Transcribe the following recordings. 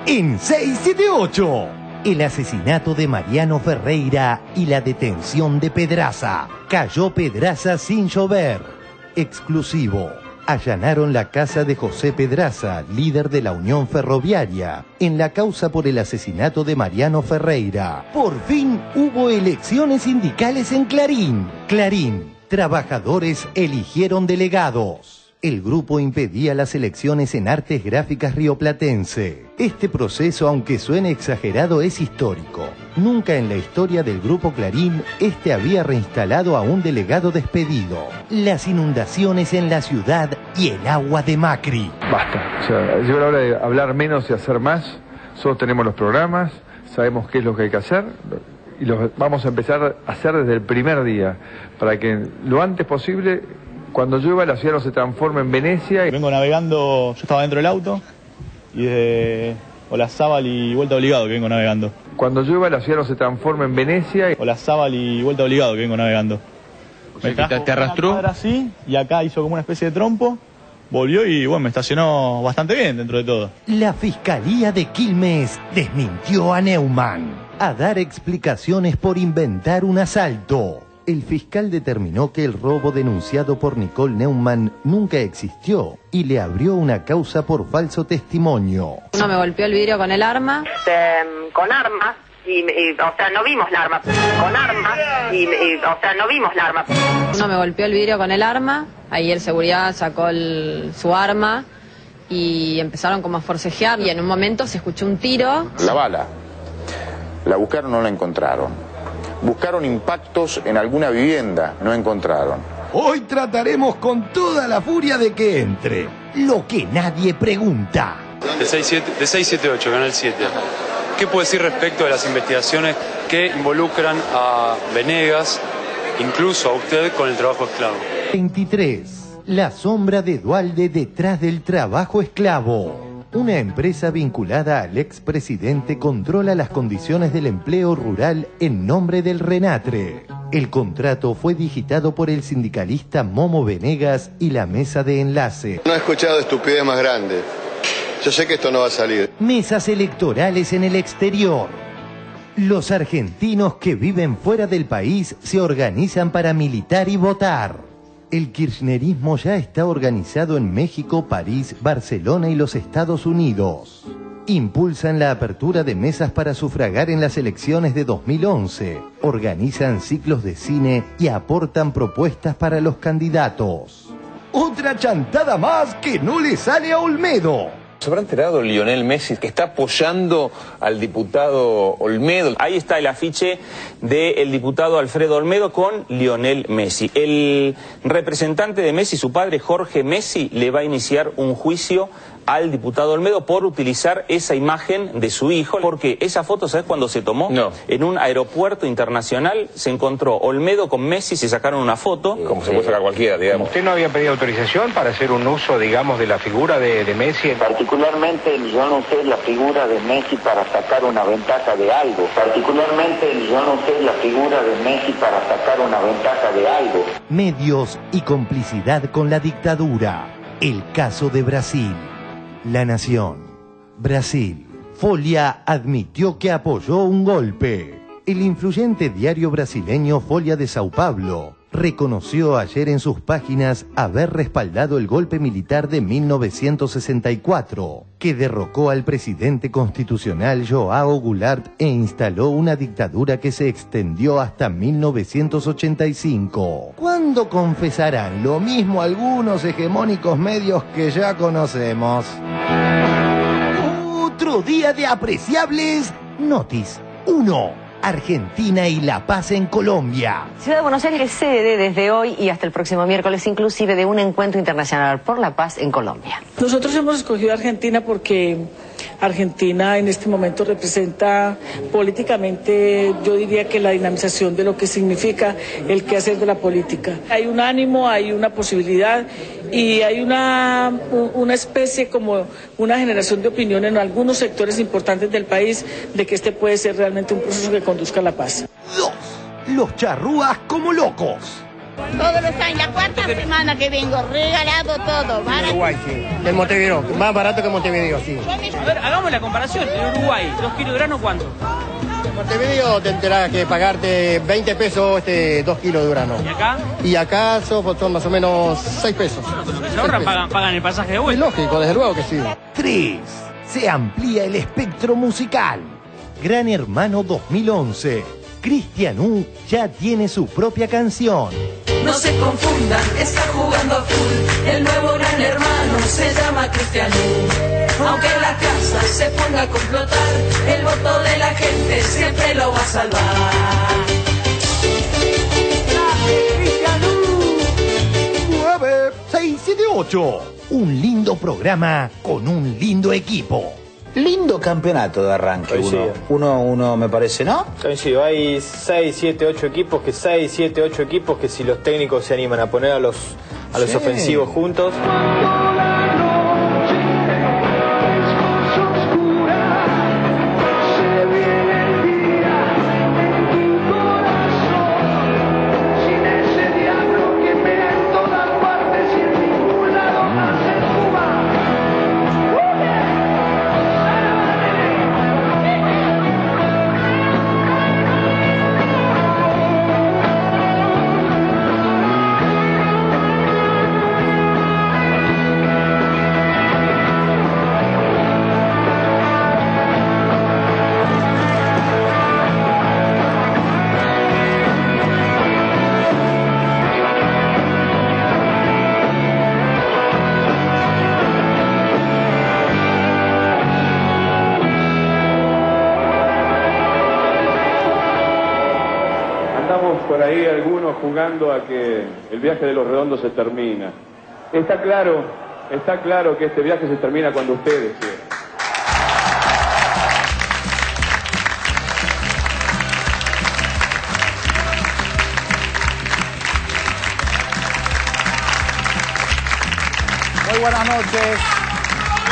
en 678. El asesinato de Mariano Ferreira y la detención de Pedraza. Cayó Pedraza sin llover. Exclusivo. Allanaron la casa de José Pedraza, líder de la Unión Ferroviaria, en la causa por el asesinato de Mariano Ferreira. Por fin hubo elecciones sindicales en Clarín. Clarín. Trabajadores eligieron delegados. El grupo impedía las elecciones en Artes Gráficas Rioplatense. Este proceso, aunque suene exagerado, es histórico. Nunca en la historia del Grupo Clarín, este había reinstalado a un delegado despedido. Las inundaciones en la ciudad y el agua de Macri. Basta, o sea, llegó la hora de hablar menos y hacer más. Nosotros tenemos los programas, sabemos qué es lo que hay que hacer y los vamos a empezar a hacer desde el primer día, para que lo antes posible, cuando llueva, la ciudad no se transforme en Venecia. Vengo navegando, yo estaba dentro del auto y desde Olazábal y Vuelta Obligado que vengo navegando. Cuando llueva, la ciudad no se transforme en Venecia. Olazábal y Vuelta Obligado que vengo navegando. ¿Te arrastró? Así, y acá hizo como una especie de trompo, volvió y bueno, me estacionó bastante bien dentro de todo. La Fiscalía de Quilmes desmintió a Neumann a dar explicaciones por inventar un asalto. El fiscal determinó que el robo denunciado por Nicole Neumann nunca existió y le abrió una causa por falso testimonio. Uno me golpeó el vidrio con el arma. Con armas, o sea, no vimos la arma. Con armas, o sea, no vimos la arma. Uno me golpeó el vidrio con el arma, ahí el seguridad sacó su arma y empezaron como a forcejear y en un momento se escuchó un tiro. La bala, la buscaron, no la encontraron. Buscaron impactos en alguna vivienda, no encontraron. Hoy trataremos con toda la furia de que entre. Lo que nadie pregunta. De 678, Canal 7. ¿Qué puede decir respecto de las investigaciones que involucran a Venegas, incluso a usted, con el trabajo esclavo? 23. La sombra de Duhalde detrás del trabajo esclavo. Una empresa vinculada al expresidente controla las condiciones del empleo rural en nombre del Renatre. El contrato fue digitado por el sindicalista Momo Venegas y la mesa de enlace. No he escuchado estupidez más grande. Yo sé que esto no va a salir. Mesas electorales en el exterior. Los argentinos que viven fuera del país se organizan para militar y votar. El kirchnerismo ya está organizado en México, París, Barcelona y los Estados Unidos. Impulsan la apertura de mesas para sufragar en las elecciones de 2011. Organizan ciclos de cine y aportan propuestas para los candidatos. Otra chantada más que no le sale a Olmedo. ¿Se habrá enterado Lionel Messi que está apoyando al diputado Olmedo? Ahí está el afiche del diputado Alfredo Olmedo con Lionel Messi. El representante de Messi, su padre Jorge Messi, le va a iniciar un juicio al diputado Olmedo por utilizar esa imagen de su hijo, porque esa foto, ¿sabes cuándo se tomó? No. En un aeropuerto internacional se encontró Olmedo con Messi, se sacaron una foto. Como se puede sacar cualquiera, digamos. ¿Usted no había pedido autorización para hacer un uso, digamos, de la figura de Messi? Particularmente yo no usé la figura de Messi para sacar una ventaja de algo. Particularmente yo no usé la figura de Messi para sacar una ventaja de algo. Medios y complicidad con la dictadura. El caso de Brasil. La Nación. Brasil. Folha admitió que apoyó un golpe. El influyente diario brasileño Folha de Sao Paulo reconoció ayer en sus páginas haber respaldado el golpe militar de 1964, que derrocó al presidente constitucional João Goulart e instaló una dictadura que se extendió hasta 1985. ¿Cuándo confesarán lo mismo algunos hegemónicos medios que ya conocemos? Otro día de apreciables Notis 1. Argentina y la paz en Colombia. Ciudad de Buenos Aires es sede desde hoy y hasta el próximo miércoles, inclusive de un encuentro internacional por la paz en Colombia. Nosotros hemos escogido a Argentina porque Argentina en este momento representa políticamente, yo diría que la dinamización de lo que significa el quehacer de la política. Hay un ánimo, hay una posibilidad y hay una especie como una generación de opinión en algunos sectores importantes del país de que este puede ser realmente un proceso que conduzca a la paz. 2. Los charrúas como locos. Todos los años, la cuarta semana que vengo, regalado todo. En Uruguay, sí. En Montevideo, más barato que Montevideo, sí. A ver, hagamos la comparación. En Uruguay, 2 kilos de grano, ¿cuánto? En Montevideo tendrás que pagarte 20 pesos 2 kilos de grano. ¿Y acá? Y acá son más o menos 6 pesos. Bueno, que se ahorran, pagan el pasaje de vuelta. Es lógico, desde luego que sí. 3. Se amplía el espectro musical. Gran Hermano 2011. Cristian U ya tiene su propia canción. No se confundan, está jugando a full. El nuevo Gran Hermano se llama Cristian U. Aunque la casa se ponga a complotar, el voto de la gente siempre lo va a salvar. 9, 6, 7, 8. Un lindo programa con un lindo equipo. Lindo campeonato de arranque, uno me parece, ¿no? Coincido, hay 6, 7, 8 equipos que si los técnicos se animan a poner a los ofensivos juntos. Por ahí algunos jugando a que el viaje de los redondos se termina. Está claro que este viaje se termina cuando ustedes quieran.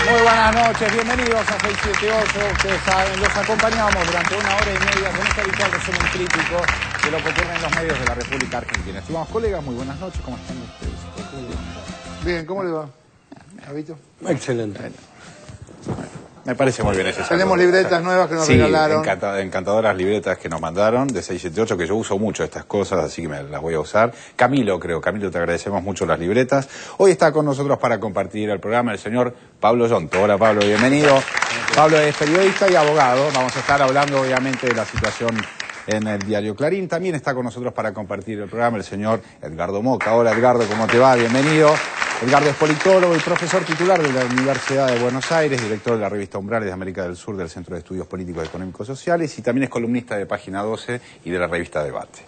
Muy buenas noches, bienvenidos a 678. Ustedes saben, los acompañamos durante 1 hora y media con este habitual resumen crítico de lo que ocurre en los medios de la República Argentina. Estimados colegas, muy buenas noches, ¿cómo están ustedes? Bien, ¿cómo le va? ¿Habito? Excelente. Me parece muy bien ese saludo. Tenemos libretas nuevas que nos regalaron. Encantadoras libretas que nos mandaron de 678, que yo uso mucho estas cosas, así que me las voy a usar. Camilo, te agradecemos mucho las libretas. Hoy está con nosotros para compartir el programa el señor Pablo Yonto. Hola Pablo, bienvenido. Pablo es periodista y abogado. Vamos a estar hablando obviamente de la situación en el diario Clarín. También está con nosotros para compartir el programa el señor Edgardo Moca. Hola Edgardo, ¿cómo te va? Bienvenido. Edgardo es politólogo y profesor titular de la Universidad de Buenos Aires, director de la revista Umbrales de América del Sur del Centro de Estudios Políticos y Económicos Sociales y también es columnista de Página 12 y de la revista Debate.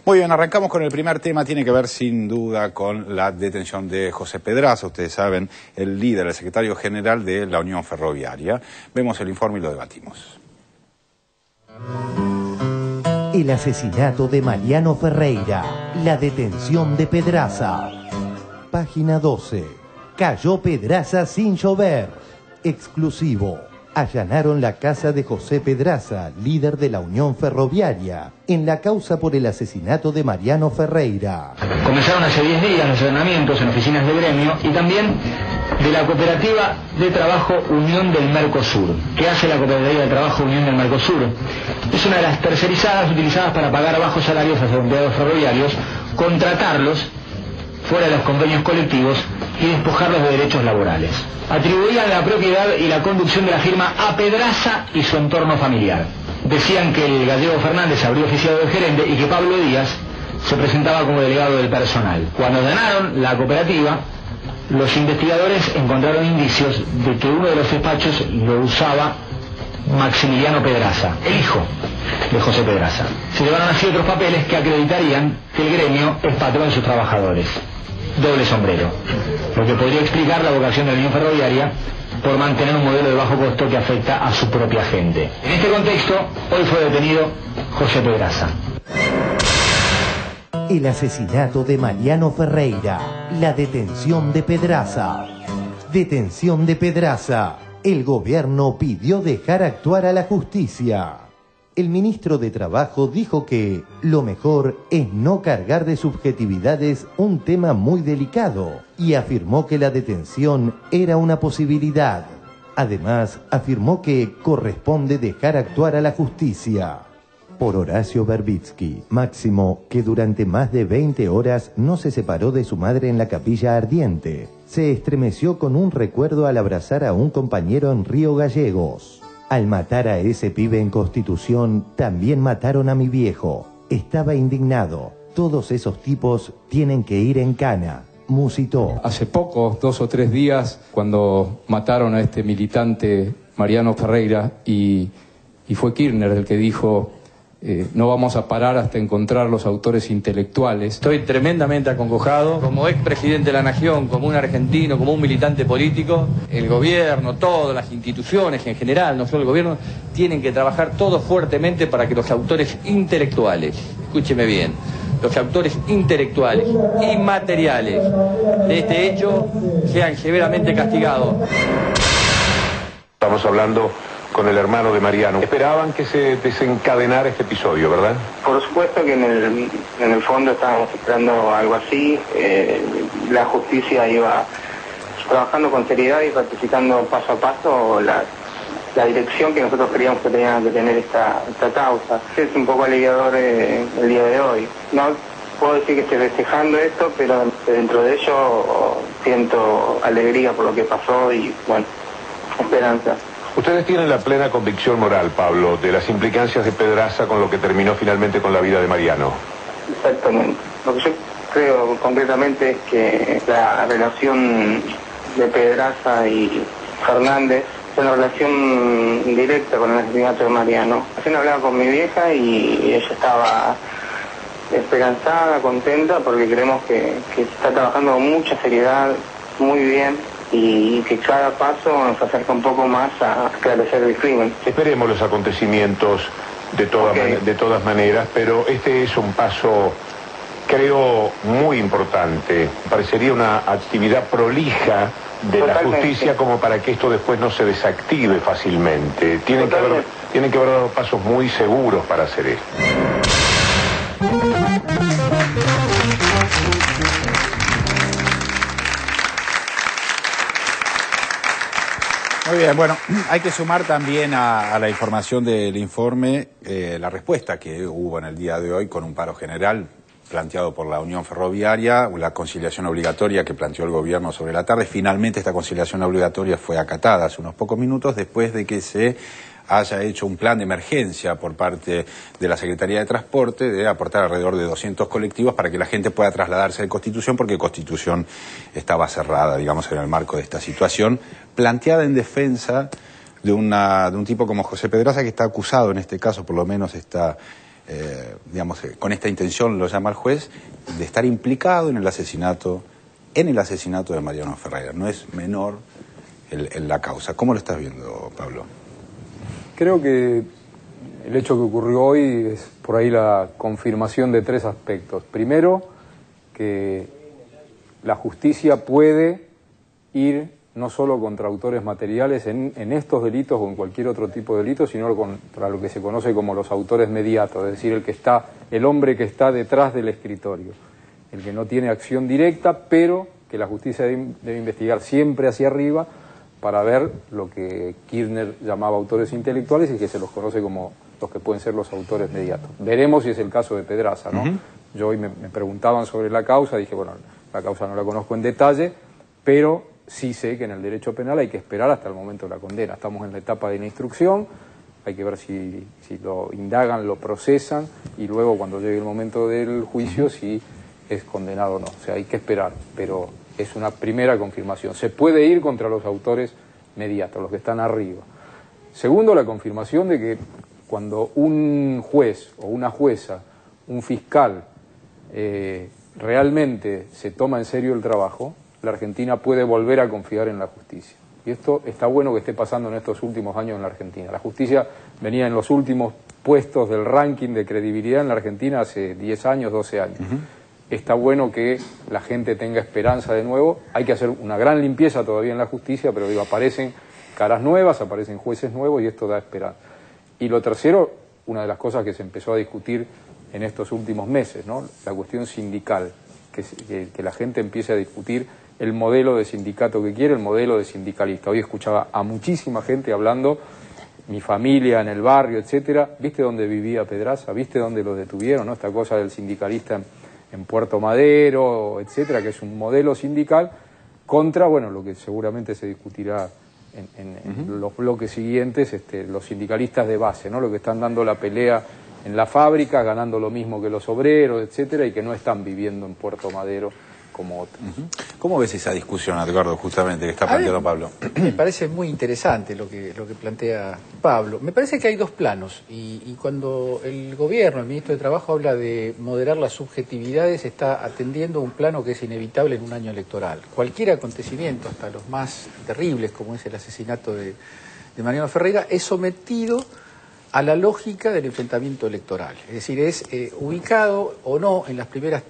Muy bien, arrancamos con el primer tema, tiene que ver sin duda con la detención de José Pedraza, ustedes saben, el líder, el secretario general de la Unión Ferroviaria. Vemos el informe y lo debatimos. El asesinato de Mariano Ferreira, la detención de Pedraza. Página 12. Cayó Pedraza sin llover. Exclusivo. Allanaron la casa de José Pedraza, líder de la Unión Ferroviaria, en la causa por el asesinato de Mariano Ferreira. Comenzaron hace 10 días los allanamientos en oficinas del gremio y también de la Cooperativa de Trabajo Unión del Mercosur. ¿Qué hace la Cooperativa de Trabajo Unión del Mercosur? Es una de las tercerizadas utilizadas para pagar bajos salarios a los empleados ferroviarios, contratarlos fuera de los convenios colectivos y despojarlos de derechos laborales. Atribuían la propiedad y la conducción de la firma a Pedraza y su entorno familiar. Decían que el gallego Fernández habría oficiado de gerente y que Pablo Díaz se presentaba como delegado del personal. Cuando allanaron la cooperativa, los investigadores encontraron indicios de que uno de los despachos lo usaba Maximiliano Pedraza, el hijo de José Pedraza. Se llevaron así otros papeles que acreditarían que el gremio es patrón de sus trabajadores. Doble sombrero, lo que podría explicar la vocación de la Unión Ferroviaria por mantener un modelo de bajo costo que afecta a su propia gente. En este contexto, hoy fue detenido José Pedraza. El asesinato de Mariano Ferreira, la detención de Pedraza. Detención de Pedraza. El gobierno pidió dejar actuar a la justicia. el ministro de Trabajo dijo que lo mejor es no cargar de subjetividades un tema muy delicado y afirmó que la detención era una posibilidad. Además, afirmó que corresponde dejar actuar a la justicia. Por Horacio Verbitsky, Máximo, que durante más de 20 horas no se separó de su madre en la Capilla Ardiente, se estremeció con un recuerdo al abrazar a un compañero en Río Gallegos. Al matar a ese pibe en Constitución, también mataron a mi viejo. Estaba indignado. Todos esos tipos tienen que ir en cana. Musitó. Hace poco, 2 o 3 días, cuando mataron a este militante Mariano Ferreira, y fue Kirchner el que dijo... no vamos a parar hasta encontrar los autores intelectuales. Estoy tremendamente acongojado, como expresidente de la Nación, como un argentino, como un militante político. El gobierno, todas las instituciones en general, no solo el gobierno, tienen que trabajar todos fuertemente para que los autores intelectuales, escúcheme bien, los autores intelectuales y materiales de este hecho sean severamente castigados. Estamos hablando con el hermano de Mariano. Esperaban que se desencadenara este episodio, ¿verdad? Por supuesto que en el fondo estábamos esperando algo así. La justicia iba trabajando con seriedad y ratificando paso a paso la dirección que nosotros creíamos que tenía que tener esta causa. Es un poco aliviador el día de hoy. No puedo decir que esté festejando esto, pero dentro de ello siento alegría por lo que pasó y, bueno, esperanza. Ustedes tienen la plena convicción moral, Pablo, de las implicancias de Pedraza con lo que terminó finalmente con la vida de Mariano. Exactamente. Lo que yo creo concretamente es que la relación de Pedraza y Fernández es una relación directa con el asesinato de Mariano. Recién hablaba con mi vieja y ella estaba esperanzada, contenta, porque creemos que está trabajando con mucha seriedad, muy bien, y que cada paso nos acerca un poco más a esclarecer el crimen. Esperemos los acontecimientos de todas maneras, pero este es un paso, creo, muy importante. Parecería una actividad prolija de la justicia como para que esto después no se desactive fácilmente. Tienen que haber dado pasos muy seguros para hacer esto. Muy bien, bueno, hay que sumar también a la información del informe la respuesta que hubo en el día de hoy con un paro general planteado por la Unión Ferroviaria, la conciliación obligatoria que planteó el gobierno sobre la tarde. Finalmente esta conciliación obligatoria fue acatada hace unos pocos minutos después de que se haya hecho un plan de emergencia por parte de la Secretaría de Transporte de aportar alrededor de 200 colectivos para que la gente pueda trasladarse de Constitución, porque Constitución estaba cerrada, digamos, en el marco de esta situación, planteada en defensa de un tipo como José Pedraza, que está acusado en este caso, por lo menos está, digamos, con esta intención lo llama el juez, de estar implicado en el asesinato de Mariano Ferreira. No es menor la causa. ¿Cómo lo estás viendo, Pablo? Creo que el hecho que ocurrió hoy es por ahí la confirmación de 3 aspectos. Primero, que la justicia puede ir no solo contra autores materiales en estos delitos o en cualquier otro tipo de delitos, sino contra lo que se conoce como los autores mediatos, es decir, el hombre que está detrás del escritorio, el que no tiene acción directa, pero que la justicia debe investigar siempre hacia arriba para ver lo que Kirchner llamaba autores intelectuales y que se los conoce como los que pueden ser los autores mediatos. Veremos si es el caso de Pedraza, ¿no? Yo hoy me preguntaban sobre la causa, dije, bueno, la causa no la conozco en detalle, pero sí sé que en el derecho penal hay que esperar hasta el momento de la condena. Estamos en la etapa de la instrucción, hay que ver si lo indagan, lo procesan, y luego cuando llegue el momento del juicio si es condenado o no. O sea, hay que esperar, pero es una primera confirmación. Se puede ir contra los autores mediatos, los que están arriba. Segundo, la confirmación de que cuando un juez o una jueza, un fiscal, realmente se toma en serio el trabajo, la Argentina puede volver a confiar en la justicia. Y esto está bueno que esté pasando en estos últimos años en la Argentina. La justicia venía en los últimos puestos del ranking de credibilidad en la Argentina hace 10 años, 12 años. Está bueno que la gente tenga esperanza de nuevo. Hay que hacer una gran limpieza todavía en la justicia, pero digo, aparecen caras nuevas, aparecen jueces nuevos y esto da esperanza. Y lo tercero, una de las cosas que se empezó a discutir en estos últimos meses, ¿no? La cuestión sindical, que la gente empiece a discutir el modelo de sindicato que quiere, el modelo de sindicalista. Hoy escuchaba a muchísima gente hablando, mi familia en el barrio, etcétera. ¿Viste dónde vivía Pedraza? ¿Viste dónde lo detuvieron? ¿No? Esta cosa del sindicalista en Puerto Madero, etcétera, que es un modelo sindical contra, bueno, lo que seguramente se discutirá en los bloques siguientes, los sindicalistas de base, ¿no? Lo que están dando la pelea en la fábrica, ganando lo mismo que los obreros, etcétera, y que no están viviendo en Puerto Madero como otros. ¿Cómo ves esa discusión, Edgardo, justamente, que está planteando Pablo? Me parece muy interesante lo que plantea Pablo. Me parece que hay dos planos, y cuando el gobierno, el ministro de Trabajo, habla de moderar las subjetividades, está atendiendo un plano que es inevitable en un año electoral. Cualquier acontecimiento, hasta los más terribles, como es el asesinato de Mariano Ferreira, es sometido a la lógica del enfrentamiento electoral. Es decir, es ubicado o no en los primeros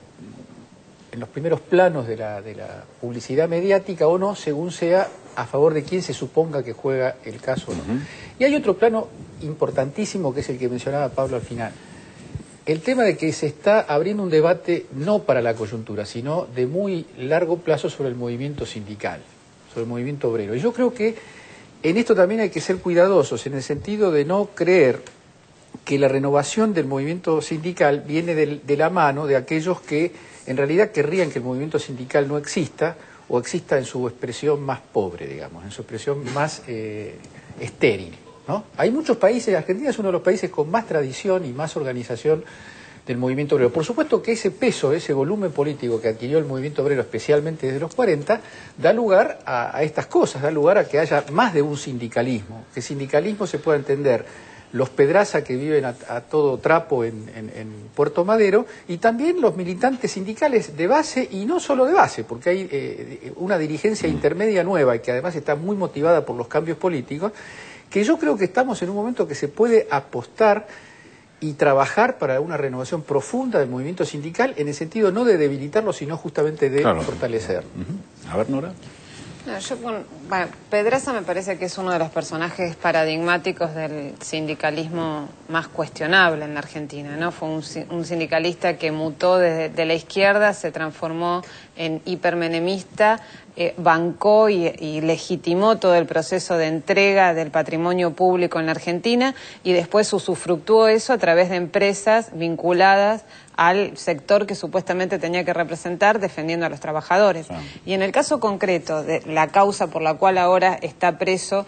planos de la publicidad mediática o no, según sea a favor de quien se suponga que juega el caso o no. Y hay otro plano importantísimo, que es el que mencionaba Pablo al final. El tema de que se está abriendo un debate no para la coyuntura, sino de muy largo plazo sobre el movimiento sindical, sobre el movimiento obrero. Y yo creo que en esto también hay que ser cuidadosos, en el sentido de no creer que la renovación del movimiento sindical viene de la mano de aquellos que en realidad querrían que el movimiento sindical no exista, o exista en su expresión más pobre, digamos, en su expresión más estéril, ¿no? Hay muchos países, Argentina es uno de los países con más tradición y más organización del movimiento obrero. Por supuesto que ese peso, ese volumen político que adquirió el movimiento obrero, especialmente desde los 40, da lugar a estas cosas, da lugar a que haya más de un sindicalismo, que sindicalismo se pueda entender los Pedraza que viven a todo trapo en Puerto Madero, y también los militantes sindicales de base, y no solo de base, porque hay una dirigencia intermedia nueva y que además está muy motivada por los cambios políticos, que yo creo que estamos en un momento que se puede apostar y trabajar para una renovación profunda del movimiento sindical, en el sentido no de debilitarlo, sino justamente de fortalecer. A ver, Nora. No, Pedraza me parece que es uno de los personajes paradigmáticos del sindicalismo más cuestionable en la Argentina, ¿no? Fue un sindicalista que mutó de la izquierda, se transformó en hipermenemista, bancó y legitimó todo el proceso de entrega del patrimonio público en la Argentina, y después usufructuó eso a través de empresas vinculadas al sector que supuestamente tenía que representar, defendiendo a los trabajadores. Y en el caso concreto de la causa por la cual ahora está preso,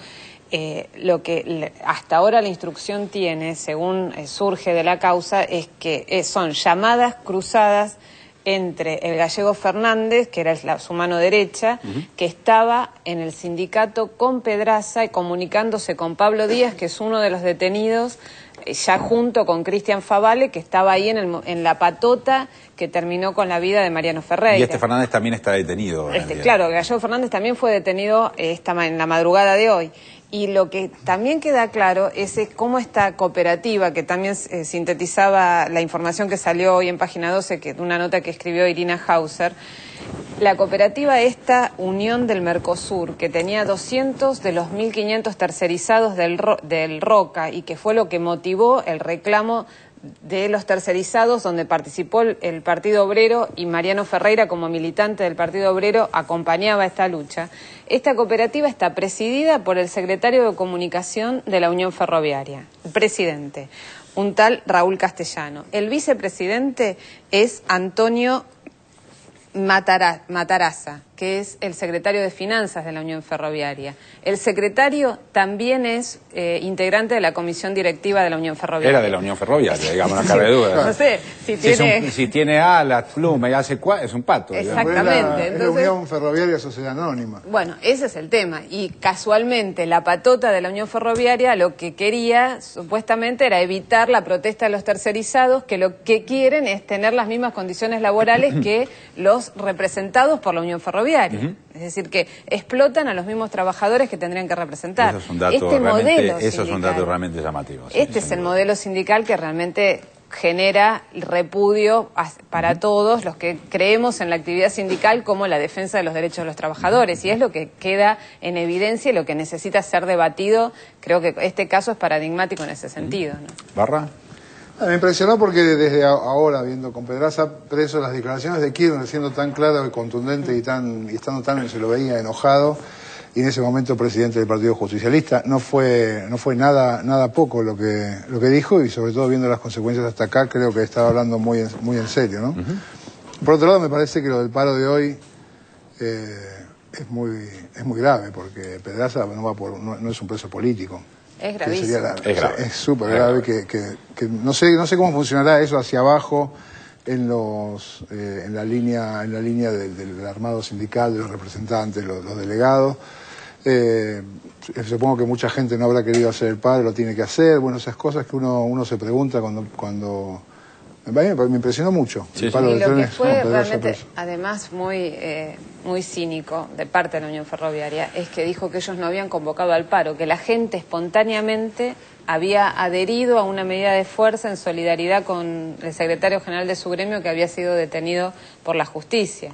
lo que hasta ahora la instrucción tiene, según surge de la causa, es que son llamadas cruzadas entre el gallego Fernández, que era su mano derecha, que estaba en el sindicato con Pedraza y comunicándose con Pablo Díaz, que es uno de los detenidos, ya junto con Cristian Favale, que estaba ahí en la patota que terminó con la vida de Mariano Ferreira. Y Fernández también está detenido. Claro, Gallego Fernández también fue detenido en la madrugada de hoy. Y lo que también queda claro es cómo esta cooperativa, que también sintetizaba la información que salió hoy en Página 12, que una nota que escribió Irina Hauser, la cooperativa esta Unión del Mercosur, que tenía 200 de los 1.500 tercerizados del ROCA, y que fue lo que motivó el reclamo de los tercerizados, donde participó el Partido Obrero, y Mariano Ferreira, como militante del Partido Obrero, acompañaba esta lucha. Esta cooperativa está presidida por el secretario de Comunicación de la Unión Ferroviaria, el presidente, un tal Raúl Castellano. El vicepresidente es Antonio Mataraza, que es el secretario de Finanzas de la Unión Ferroviaria. El secretario también es integrante de la comisión directiva de la Unión Ferroviaria. Era de la Unión Ferroviaria, digamos, no cabe duda. No sé, si tiene alas, pluma y hace es un pato. Exactamente. Es la Unión Ferroviaria Sociedad Anónima. Bueno, ese es el tema. Y casualmente la patota de la Unión Ferroviaria lo que quería, supuestamente, era evitar la protesta de los tercerizados, que lo que quieren es tener las mismas condiciones laborales que los representados por la Unión Ferroviaria. Es decir, que explotan a los mismos trabajadores que tendrían que representar. Eso es un dato realmente llamativo. Este es el modelo sindical que realmente genera repudio para todos los que creemos en la actividad sindical como la defensa de los derechos de los trabajadores, y es lo que queda en evidencia y lo que necesita ser debatido. Creo que este caso es paradigmático en ese sentido, ¿no? ¿Barra? Me impresionó porque desde ahora, viendo con Pedraza preso, las declaraciones de Kirchner siendo tan claras y contundentes y estando tan, se lo veía enojado, y en ese momento presidente del Partido Justicialista, no fue nada poco lo que dijo, y sobre todo viendo las consecuencias hasta acá, creo que estaba hablando muy en serio, ¿no? Por otro lado, me parece que lo del paro de hoy es muy grave, porque Pedraza no es un preso político. Es gravísimo. Es súper grave que no sé cómo funcionará eso hacia abajo en la línea del armado sindical, de los representantes, los delegados. Supongo que mucha gente no habrá querido hacer el paro, lo tiene que hacer. Bueno, esas cosas que uno se pregunta cuando me impresionó mucho. Sí, el paro y lo que fue realmente, además, muy cínico de parte de la Unión Ferroviaria, es que dijo que ellos no habían convocado al paro, que la gente espontáneamente había adherido a una medida de fuerza en solidaridad con el secretario general de su gremio, que había sido detenido por la justicia.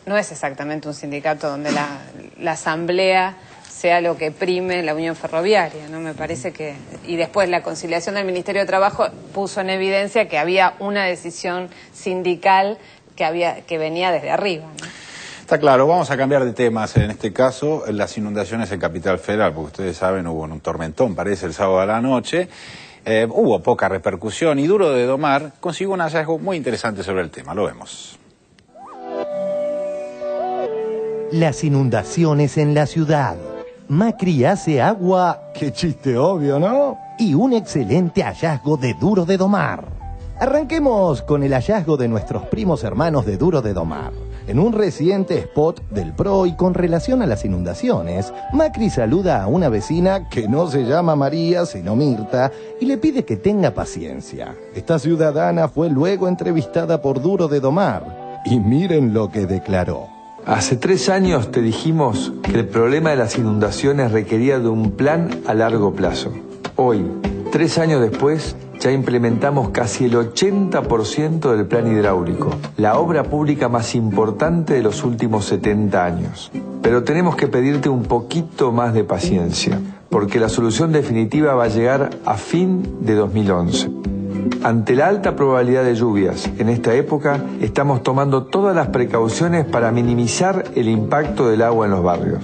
No es exactamente un sindicato donde la asamblea sea lo que prime la Unión Ferroviaria, ¿no? Me parece que... Y después la conciliación del Ministerio de Trabajo puso en evidencia que había una decisión sindical que venía desde arriba, ¿no? Está claro, vamos a cambiar de temas en este caso, las inundaciones en Capital Federal, porque ustedes saben, hubo un tormentón, parece, el sábado a la noche, hubo poca repercusión y Duro de Domar consiguió un hallazgo muy interesante sobre el tema, lo vemos. Las inundaciones en la ciudad. Macri hace agua, qué chiste obvio, ¿no? Y un excelente hallazgo de Duro de Domar. Arranquemos con el hallazgo de nuestros primos hermanos de Duro de Domar. En un reciente spot del PRO y con relación a las inundaciones, Macri saluda a una vecina que no se llama María, sino Mirta, y le pide que tenga paciencia. Esta ciudadana fue luego entrevistada por Duro de Domar, y miren lo que declaró. Hace 3 años te dijimos que el problema de las inundaciones requería de un plan a largo plazo. Hoy, 3 años después, ya implementamos casi el 80% del plan hidráulico, la obra pública más importante de los últimos 70 años. Pero tenemos que pedirte un poquito más de paciencia, porque la solución definitiva va a llegar a fin de 2011. Ante la alta probabilidad de lluvias en esta época, estamos tomando todas las precauciones para minimizar el impacto del agua en los barrios.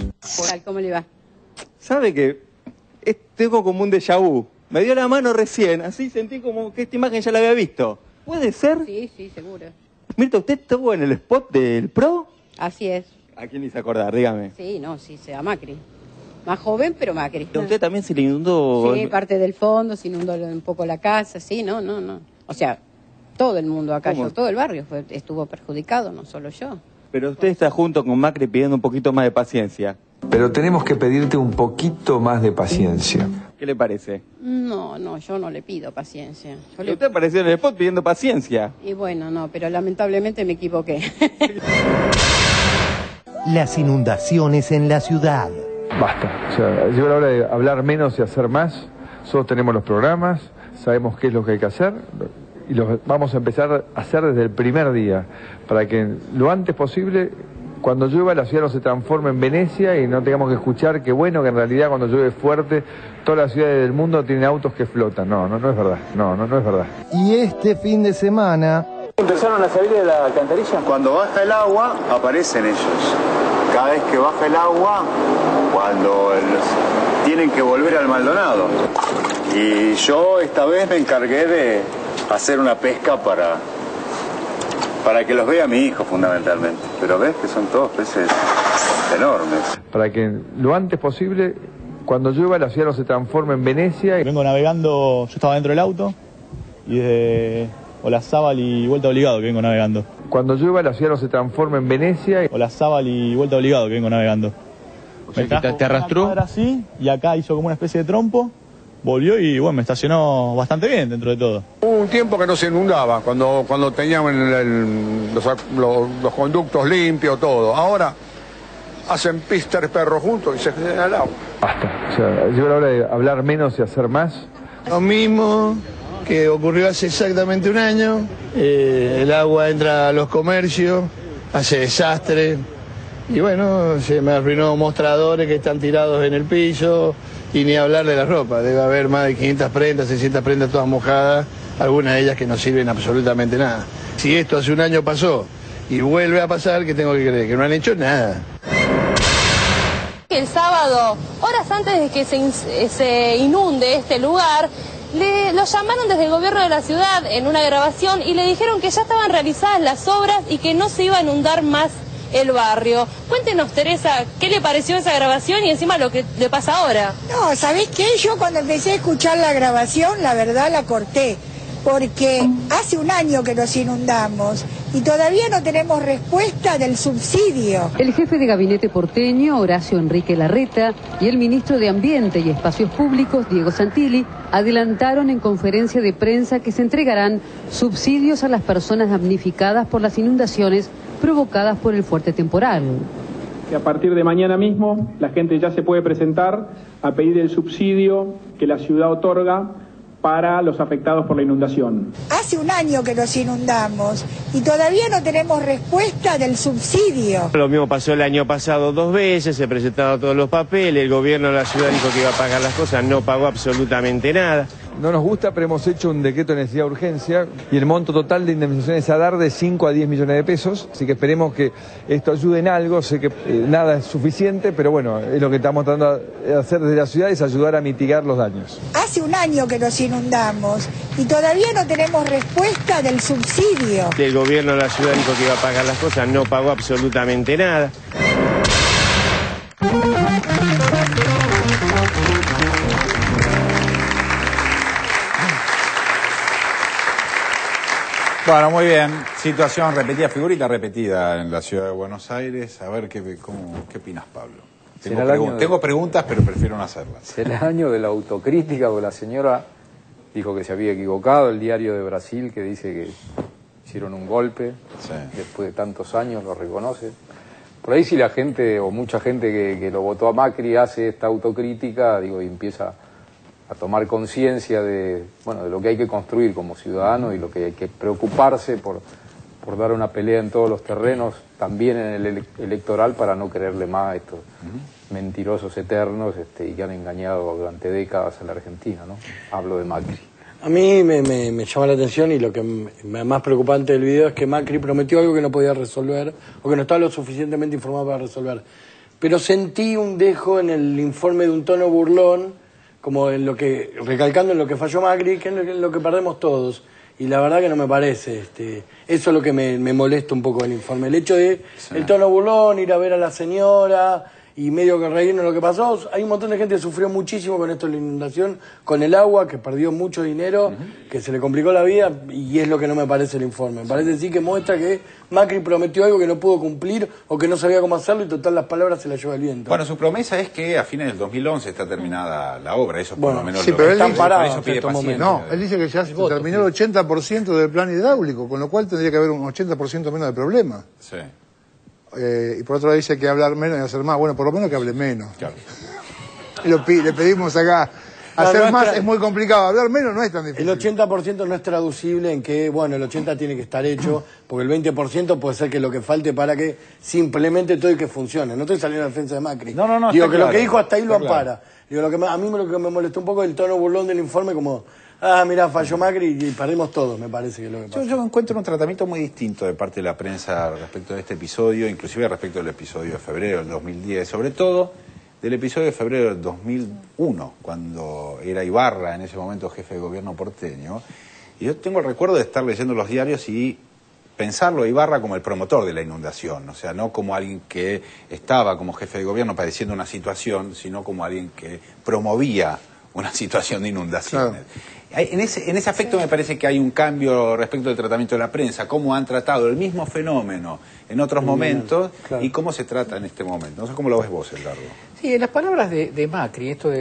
¿Cómo le va? ¿Sabe que tengo como un déjà vu? Me dio la mano recién, así sentí como que esta imagen ya la había visto. ¿Puede ser? Sí, seguro. Mirta, ¿usted estuvo en el spot del PRO? Así es. ¿A quién le hizo acordar? Dígame. Sí, se da Macri. Más joven, pero Macri. ¿A usted también se le inundó? Sí, parte del fondo, se inundó un poco la casa, sí, no. O sea, todo el mundo acá, todo el barrio estuvo perjudicado, no solo yo. Pero usted está junto con Macri pidiendo un poquito más de paciencia. Pero tenemos que pedirte un poquito más de paciencia. ¿Qué le parece? No, yo no le pido paciencia. Usted apareció en el spot pidiendo paciencia. Y bueno, no, pero lamentablemente me equivoqué. Las inundaciones en la ciudad. Basta, o sea, llegó la hora de hablar menos y hacer más. Nosotros tenemos los programas, sabemos qué es lo que hay que hacer y los vamos a empezar a hacer desde el primer día, para que lo antes posible, cuando llueva, la ciudad no se transforme en Venecia y no tengamos que escuchar que bueno, que en realidad cuando llueve fuerte, todas las ciudades del mundo tienen autos que flotan. No es verdad, no es verdad. Y este fin de semana... ¿Empezaron a salir de la alcantarilla? Cuando baja el agua, aparecen ellos. Cada vez que baja el agua, cuando tienen que volver al Maldonado. Y yo esta vez me encargué de hacer una pesca para que los vea mi hijo fundamentalmente. Pero ves que son todos peces enormes. Para que lo antes posible, cuando llueva, la ciudad no se transforme en Venecia. Vengo navegando, yo estaba dentro del auto y desde Olazábal y Vuelta Obligado que vengo navegando. Cuando llueva, la ciudad no se transforma en Venecia. Olazábal y Vuelta Obligado que vengo navegando. ¿Te arrastró? Así, y acá hizo como una especie de trompo, volvió y bueno, me estacionó bastante bien dentro de todo. Hubo un tiempo que no se inundaba, cuando teníamos los conductos limpios, todo. Ahora hacen pista de perros juntos y se quedan al agua. Basta, o sea, llegó la hora de hablar menos y hacer más. Lo mismo que ocurrió hace exactamente un año, el agua entra a los comercios, hace desastre, y bueno, se me arruinó mostradores que están tirados en el piso, y ni hablar de la ropa, debe haber más de 500 prendas, 600 prendas todas mojadas, algunas de ellas que no sirven absolutamente nada. Si esto hace un año pasó y vuelve a pasar, ¿qué tengo que creer? Que no han hecho nada. El sábado, horas antes de que se inunde este lugar, lo llamaron desde el gobierno de la ciudad en una grabación y le dijeron que ya estaban realizadas las obras y que no se iba a inundar más el barrio. Cuéntenos, Teresa, ¿qué le pareció esa grabación y encima lo que le pasa ahora? No, ¿sabés qué? Yo cuando empecé a escuchar la grabación, la verdad la corté, porque hace un año que nos inundamos y todavía no tenemos respuesta del subsidio. El jefe de gabinete porteño, Horacio Enrique Larreta, y el ministro de Ambiente y Espacios Públicos, Diego Santilli, adelantaron en conferencia de prensa que se entregarán subsidios a las personas damnificadas por las inundaciones provocadas por el fuerte temporal. Que a partir de mañana mismo la gente ya se puede presentar a pedir el subsidio que la ciudad otorga para los afectados por la inundación. Hace un año que nos inundamos y todavía no tenemos respuesta del subsidio. Lo mismo pasó el año pasado 2 veces, se presentaron todos los papeles, el gobierno de la ciudad dijo que iba a pagar las cosas, no pagó absolutamente nada. No nos gusta, pero hemos hecho un decreto de necesidad de urgencia y el monto total de indemnizaciones a dar de 5 a 10 millones de pesos, así que esperemos que esto ayude en algo. Sé que nada es suficiente, pero bueno, es lo que estamos tratando de hacer desde la ciudad, es ayudar a mitigar los daños. Hace un año que nos inundamos y todavía no tenemos respuesta del subsidio. El gobierno de la ciudad dijo que iba a pagar las cosas, no pagó absolutamente nada. Bueno, muy bien. Situación repetida, figurita repetida en la ciudad de Buenos Aires. A ver, ¿qué opinas, Pablo? Tengo preguntas, pero prefiero no hacerlas. Será el año de la autocrítica, porque la señora dijo que se había equivocado. El Diario de Brasil, que dice que hicieron un golpe, después de tantos años, lo reconoce. Por ahí si la gente, o mucha gente que lo votó a Macri, hace esta autocrítica, digo, y empieza a tomar conciencia de lo que hay que construir como ciudadano y lo que hay que preocuparse por dar una pelea en todos los terrenos, también en el electoral, para no creerle más a estos mentirosos eternos y que han engañado durante décadas a la Argentina, ¿no? Hablo de Macri. A mí me llama la atención, y lo que más preocupante del video es que Macri prometió algo que no podía resolver o que no estaba lo suficientemente informado para resolver. Pero sentí un dejo en el informe de un tono burlón, como recalcando en lo que falló Macri, que es lo que perdemos todos. Y la verdad que no me parece. Eso es lo que me molesta un poco del informe. El hecho de el tono burlón, ir a ver a la señora y medio que reírnos de lo que pasó. Hay un montón de gente que sufrió muchísimo con esto de la inundación, con el agua, que perdió mucho dinero, que se le complicó la vida, y es lo que no me parece el informe. Me parece sí que muestra que Macri prometió algo que no pudo cumplir o que no sabía cómo hacerlo, y total las palabras se las lleva el viento. Bueno, su promesa es que a fines del 2011 está terminada la obra, eso por lo menos sí, pero están parados. No, él dice que ya se terminó el 80% del plan hidráulico, con lo cual tendría que haber un 80% menos de problema. Sí. Y por otro lado dice que hablar menos y hacer más. Bueno, por lo menos que hable menos. Claro. Le pedimos acá. Hacer más es muy complicado, hablar menos no es tan difícil. El 80% no es traducible en que, el 80% tiene que estar hecho, porque el 20% puede ser que lo que falte para que simplemente todo y que funcione. No estoy saliendo en defensa de Macri. No. Digo que lo que dijo hasta ahí lo ampara. Digo, a mí lo que me molestó un poco es el tono burlón del informe, como, mirá, falló Macri y perdimos todo, me parece que es lo que pasa. Yo encuentro un tratamiento muy distinto de parte de la prensa respecto de este episodio, inclusive respecto del episodio de febrero del 2010, sobre todo del episodio de febrero del 2001, cuando era Ibarra, en ese momento jefe de gobierno porteño. Y yo tengo el recuerdo de estar leyendo los diarios y pensarlo a Ibarra como el promotor de la inundación, o sea, no como alguien que estaba como jefe de gobierno padeciendo una situación, sino como alguien que promovía una situación de inundaciones. Claro. En ese aspecto me parece que hay un cambio respecto del tratamiento de la prensa, cómo han tratado el mismo fenómeno en otros momentos y cómo se trata en este momento. No sé cómo lo ves vos, Edgardo. Sí, en las palabras de Macri, esto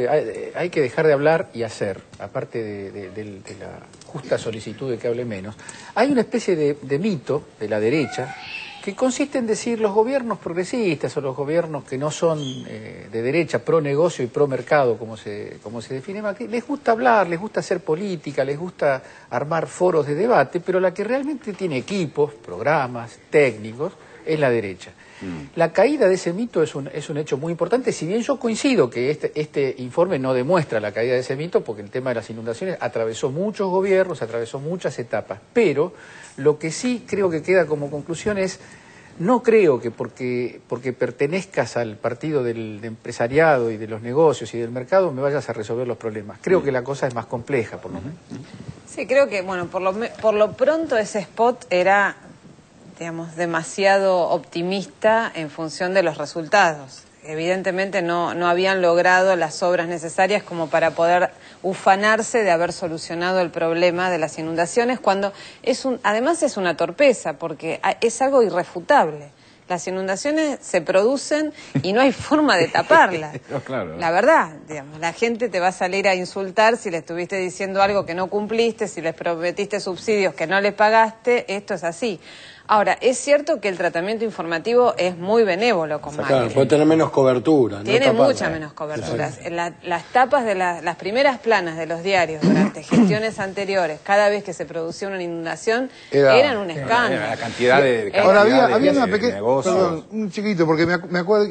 hay que dejar de hablar y hacer, aparte de la justa solicitud de que hable menos, hay una especie de mito de la derecha que consiste en decir los gobiernos progresistas o los gobiernos que no son de derecha, pro negocio y pro mercado, como se define Macri, les gusta hablar, les gusta hacer política, les gusta armar foros de debate, pero la que realmente tiene equipos, programas, técnicos, es la derecha. La caída de ese mito es un hecho muy importante, si bien yo coincido que este informe no demuestra la caída de ese mito, porque el tema de las inundaciones atravesó muchos gobiernos, atravesó muchas etapas, pero lo que sí creo que queda como conclusión es, no creo que porque pertenezcas al partido del empresariado y de los negocios y del mercado me vayas a resolver los problemas. Creo que la cosa es más compleja, por lo menos. Sí, creo que, bueno, por lo pronto ese spot era, digamos, demasiado optimista en función de los resultados. Evidentemente no habían logrado las obras necesarias como para poder ufanarse de haber solucionado el problema de las inundaciones, cuando además es una torpeza, porque es algo irrefutable. Las inundaciones se producen y no hay forma de taparlas. No, claro. La verdad, digamos, la gente te va a salir a insultar si le estuviste diciendo algo que no cumpliste, si les prometiste subsidios que no les pagaste, esto es así. Ahora, es cierto que el tratamiento informativo es muy benévolo con Macri. Claro, puede tener menos cobertura. Tiene mucha menos cobertura. Sí. Las tapas de las primeras planas de los diarios durante gestiones anteriores, cada vez que se producía una inundación, eran un escándalo. La cantidad de Ahora había una pequeña, perdón, un chiquito, porque me acuerdo,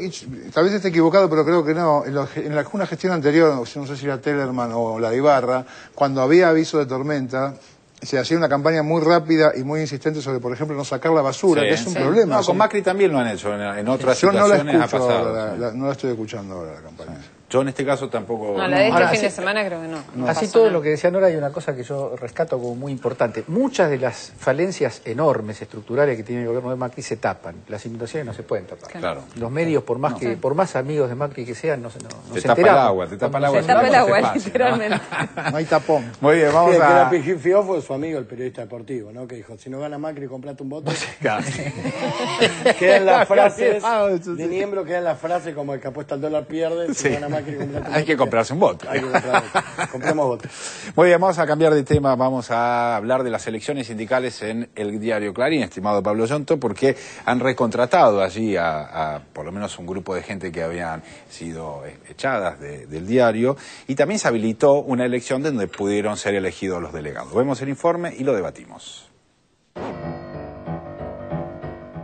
tal vez esté equivocado, pero creo que no, en una gestión anterior, no sé si era Tellerman o la de Ibarra, cuando había aviso de tormenta, se hacía una campaña muy rápida y muy insistente sobre, por ejemplo, no sacar la basura, que es un problema. No, con Macri también lo han hecho, en otras situaciones ha pasado. No la estoy escuchando ahora, la campaña. Yo en este caso tampoco... No, la de este fin de semana creo que no. Así todo lo que decía Nora, hay una cosa que yo rescato como muy importante. Muchas de las falencias enormes, estructurales que tiene el gobierno de Macri se tapan. Las inundaciones no se pueden tapar. Claro. Los medios, por más amigos de Macri que sean, no se te tapa el agua, te tapa el agua, literalmente. No hay tapón. Muy bien, vamos a... La Pijifió fue su amigo, el periodista deportivo, ¿no? Que dijo, si no gana Macri, comprate un voto. Quedan las frases, de Niembro quedan las frases como el que apuesta al dólar pierde, si no gana Macri, comprate un voto. Hay que comprarse un voto. Hay que comprar, compremos votos. Muy bien, vamos a cambiar de tema, vamos a hablar de las elecciones sindicales en el diario Clarín, estimado Pablo Yonto, porque han recontratado allí a por lo menos un grupo de gente que habían sido echadas del diario, y también se habilitó una elección donde pudieron ser elegidos los delegados. Vemos el informe y lo debatimos.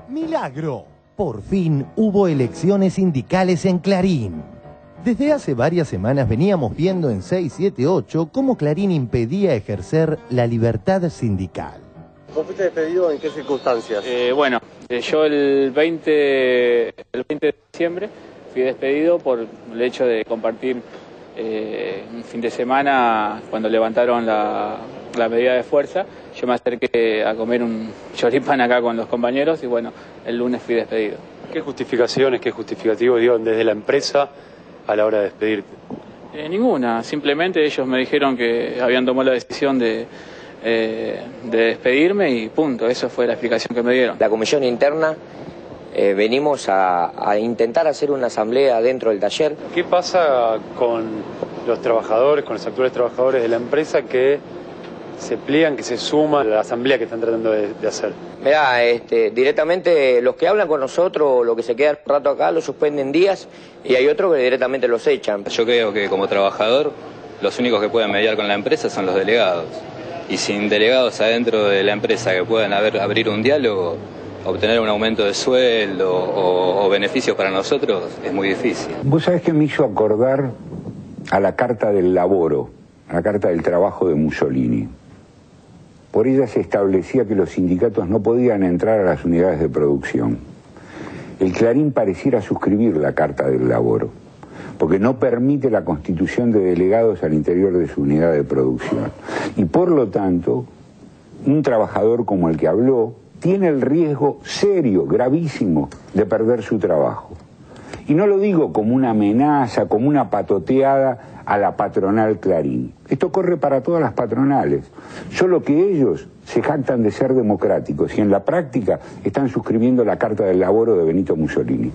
Milagro. Por fin hubo elecciones sindicales en Clarín. Desde hace varias semanas veníamos viendo en 678 cómo Clarín impedía ejercer la libertad sindical. ¿Vos fuiste despedido en qué circunstancias? Yo el 20 de diciembre fui despedido por el hecho de compartir un fin de semana cuando levantaron la medida de fuerza. Yo me acerqué a comer un choripán acá con los compañeros y bueno, el lunes fui despedido. ¿Qué justificaciones, qué justificativos dieron desde la empresa a la hora de despedirte? Ninguna, simplemente ellos me dijeron que habían tomado la decisión de despedirme y punto, eso fue la explicación que me dieron. La comisión interna venimos a intentar hacer una asamblea dentro del taller. ¿Qué pasa con los trabajadores, con los actuales trabajadores de la empresa que se pliegan, que se suman a la asamblea que están tratando de hacer? Mirá, directamente los que hablan con nosotros, los que se quedan un rato acá, los suspenden días y hay otros que directamente los echan. Yo creo que como trabajador, los únicos que pueden mediar con la empresa son los delegados. Y sin delegados adentro de la empresa que puedan abrir un diálogo, obtener un aumento de sueldo o beneficios para nosotros, es muy difícil. Vos sabés que me hizo acordar a la Carta del Laboro, a la Carta del Trabajo de Mussolini. Por ella se establecía que los sindicatos no podían entrar a las unidades de producción. El Clarín pareciera suscribir la Carta del Laboro, porque no permite la constitución de delegados al interior de su unidad de producción. Y por lo tanto, un trabajador como el que habló tiene el riesgo serio, gravísimo, de perder su trabajo. Y no lo digo como una amenaza, como una patoteada a la patronal Clarín. Esto corre para todas las patronales, solo que ellos se jactan de ser democráticos y en la práctica están suscribiendo la Carta del Laboro de Benito Mussolini.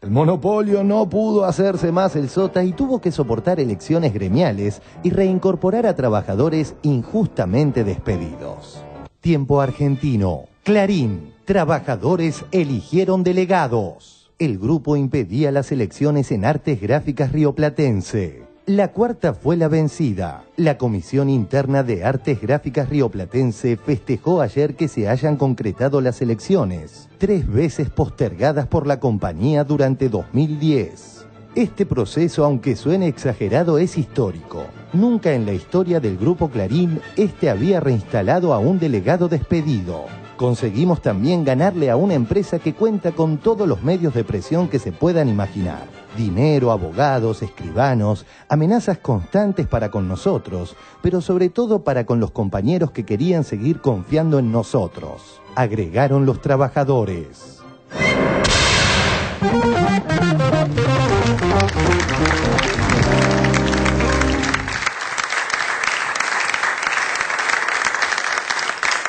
El monopolio no pudo hacerse más el sota y tuvo que soportar elecciones gremiales y reincorporar a trabajadores injustamente despedidos. Tiempo argentino. Clarín. Trabajadores eligieron delegados. El grupo impedía las elecciones en Artes Gráficas Rioplatense. La cuarta fue la vencida. La Comisión Interna de Artes Gráficas rioplatense festejó ayer que se hayan concretado las elecciones, 3 veces postergadas por la compañía durante 2010. Este proceso, aunque suene exagerado, es histórico. Nunca en la historia del Grupo Clarín había reinstalado a un delegado despedido. Conseguimos también ganarle a una empresa que cuenta con todos los medios de presión que se puedan imaginar. Dinero, abogados, escribanos, amenazas constantes para con nosotros, pero sobre todo para con los compañeros que querían seguir confiando en nosotros. Agregaron los trabajadores.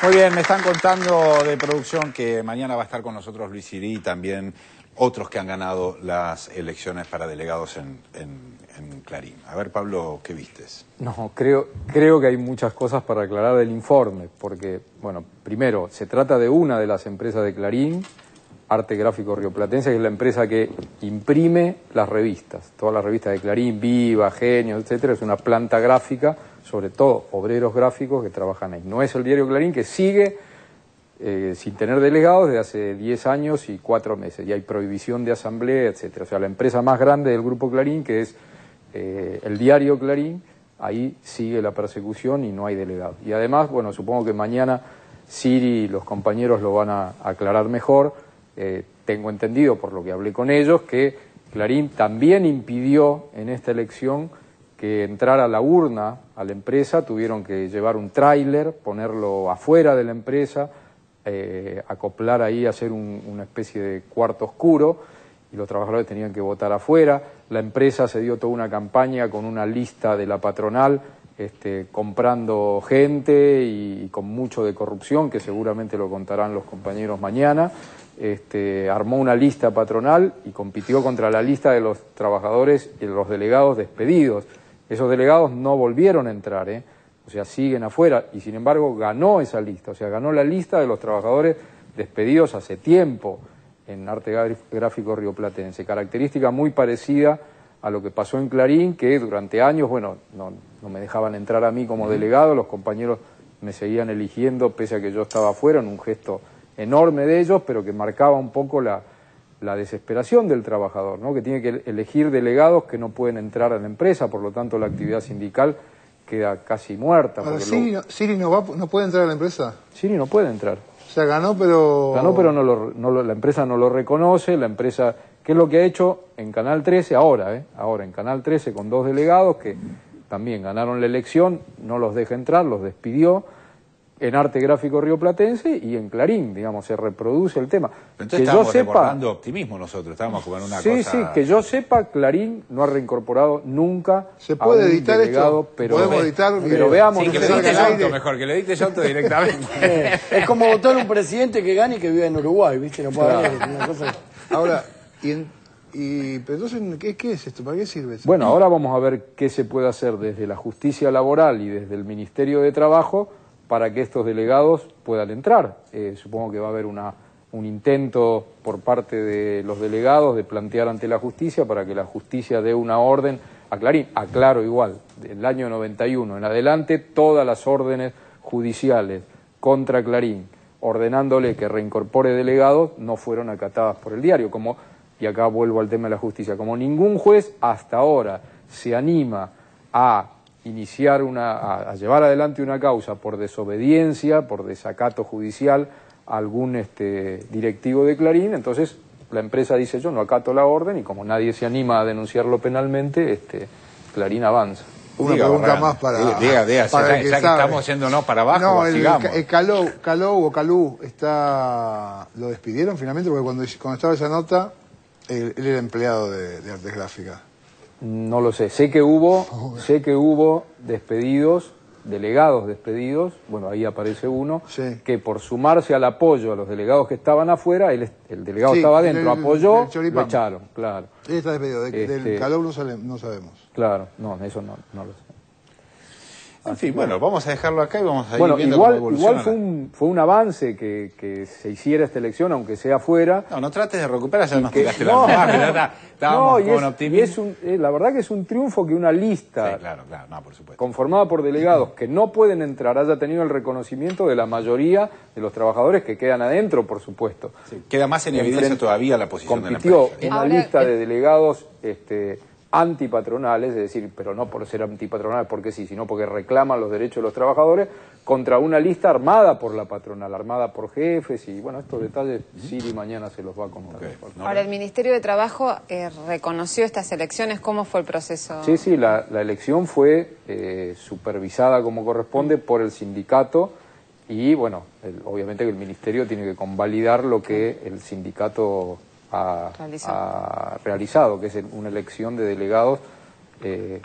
Muy bien, me están contando de producción que mañana va a estar con nosotros Luis Sirí y también otros que han ganado las elecciones para delegados en Clarín. A ver, Pablo, ¿qué vistes? No, creo que hay muchas cosas para aclarar del informe, porque, bueno, primero, se trata de una de las empresas de Clarín, Arte Gráfico Rioplatense, que es la empresa que imprime las revistas. Todas las revistas de Clarín, Viva, Genio, etcétera, es una planta gráfica, sobre todo obreros gráficos que trabajan ahí. No es el diario Clarín, que sigue sin tener delegados desde hace 10 años y 4 meses, y hay prohibición de asamblea, etcétera. O sea, la empresa más grande del Grupo Clarín, que es el diario Clarín, ahí sigue la persecución y no hay delegados. Y además, bueno, supongo que mañana Siri y los compañeros lo van a aclarar mejor. Tengo entendido, por lo que hablé con ellos, que Clarín también impidió en esta elección que entrara a la urna a la empresa. Tuvieron que llevar un tráiler, ponerlo afuera de la empresa, acoplar ahí, hacer una especie de cuarto oscuro, y los trabajadores tenían que votar afuera. La empresa se dio toda una campaña con una lista de la patronal, comprando gente y con mucho de corrupción, que seguramente lo contarán los compañeros mañana. Armó una lista patronal y compitió contra la lista de los trabajadores y de los delegados despedidos. Esos delegados no volvieron a entrar, o sea, siguen afuera, y sin embargo ganó esa lista, o sea, ganó la lista de los trabajadores despedidos hace tiempo en Arte Gráfico Rioplatense. Característica muy parecida a lo que pasó en Clarín, que durante años, bueno, no me dejaban entrar a mí como delegado, los compañeros me seguían eligiendo pese a que yo estaba afuera, en un gesto enorme de ellos, pero que marcaba un poco la desesperación del trabajador, ¿no? Que tiene que elegir delegados que no pueden entrar a la empresa, por lo tanto la actividad sindical queda casi muerta. Ahora, ¿Siri no puede entrar a la empresa? Siri no puede entrar. O sea, ganó, pero la empresa no lo reconoce. La empresa, ¿qué es lo que ha hecho en Canal 13 ahora? Ahora en Canal 13 con 2 delegados que también ganaron la elección, no los deja entrar, los despidió. En Arte Gráfico Rioplatense y en Clarín, digamos, se reproduce el tema. Pero entonces estábamos desbordando optimismo nosotros, estábamos jugando una cosa... Sí, que yo sepa, Clarín no ha reincorporado nunca ¿Se puede a un editar delegado, esto? pero ¿Podemos editar? Pero veamos... Sí, que lo edite Yonto mejor, que lo edite Yonto directamente. Es como votar un presidente que gane y que vive en Uruguay, ¿viste? No puede haber una cosa... Ahora, pero entonces, ¿qué es esto? ¿Para qué sirve eso? Bueno, ahora vamos a ver qué se puede hacer desde la justicia laboral y desde el Ministerio de Trabajo para que estos delegados puedan entrar. Supongo que va a haber un intento por parte de los delegados de plantear ante la justicia para que la justicia dé una orden a Clarín. Aclaro igual, del año 91 en adelante, todas las órdenes judiciales contra Clarín, ordenándole que reincorpore delegados, no fueron acatadas por el diario. Y acá vuelvo al tema de la justicia. Como ningún juez hasta ahora se anima a iniciar a llevar adelante una causa por desobediencia, por desacato judicial a algún directivo de Clarín, entonces la empresa dice yo no acato la orden, y como nadie se anima a denunciarlo penalmente, Clarín avanza. Una pregunta más para ya que estamos yéndonos para abajo, no, sigamos. Calú lo despidieron finalmente, porque cuando estaba esa nota él era empleado de Artes Gráficas. No lo sé, sé que hubo despedidos, delegados despedidos, bueno, ahí aparece uno, que por sumarse al apoyo a los delegados que estaban afuera, el delegado estaba adentro, apoyó, lo echaron, claro. Él está despedido, del Calou no sabemos. Claro, no, eso no lo sé. En fin, bueno, vamos a dejarlo acá y vamos a ir viendo igual, cómo evoluciona. Igual fue un avance que se hiciera esta elección, aunque sea afuera. No trates de recuperar, ya nos tiraste la estábamos con optimismo. La verdad que es un triunfo que una lista por supuesto, conformada por delegados que no pueden entrar haya tenido el reconocimiento de la mayoría de los trabajadores que quedan adentro, por supuesto. Sí, queda más en evidencia todavía la posición de la empresa. empresa. Compitió una lista de delegados antipatronales, es decir, pero no por ser antipatronales porque sí, sino porque reclaman los derechos de los trabajadores, contra una lista armada por la patronal, armada por jefes, y bueno, estos detalles Siri mañana se los va a contar. Ahora, el Ministerio de Trabajo reconoció estas elecciones, ¿cómo fue el proceso? Sí, la elección fue supervisada como corresponde por el sindicato y bueno, obviamente que el Ministerio tiene que convalidar lo que el sindicato ha realizado, que es una elección de delegados